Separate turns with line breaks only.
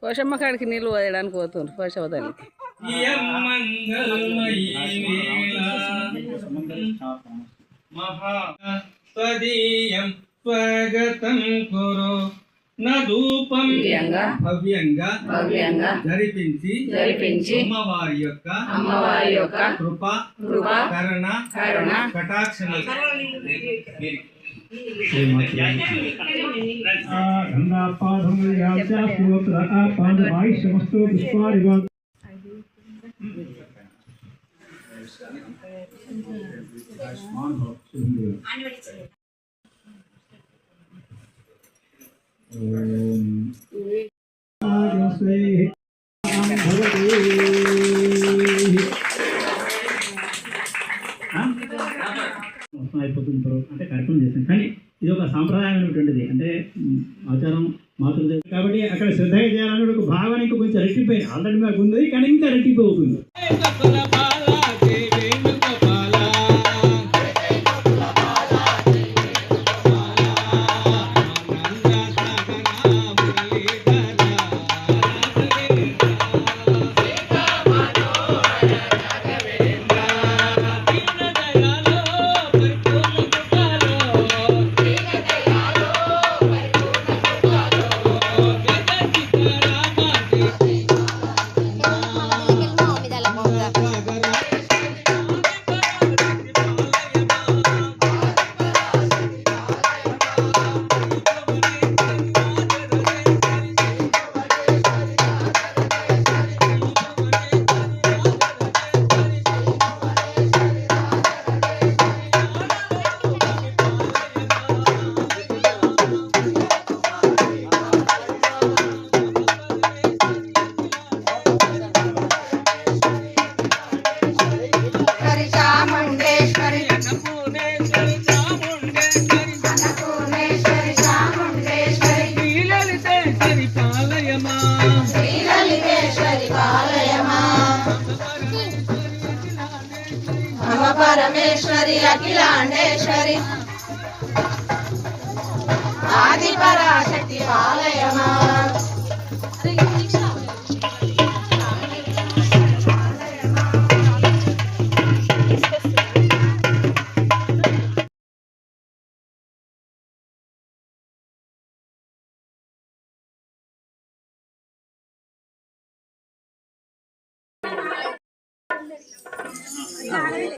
పోషమ్మ కాడికి నీళ్ళు పోయడానికి పోతుంది పోషమ్మ తల్లికి.
స్వాగతం కురు నూపం భవ్యంగా జరిపించి అమ్మవారి యొక్క కృప కరుణ కటాక్షలు అయిపోతుంది అంటే కార్యక్రమం చేస్తాం. కానీ ఇది ఒక సాంప్రదాయమైనటువంటిది, అంటే ఆచారం మాతృదేవ కాబట్టి అక్కడ శ్రద్ధగా చేయాలనే ఒక భావన ఇంకా కొంచెం రెట్టిపోయింది. ఆల్రెడీ మాకు ఉంది, కానీ ఇంకా రెట్టింపు అవుతుంది.
परमेश्वरी अखिलांडेश्वरी आदि पराशक्ति पालयमा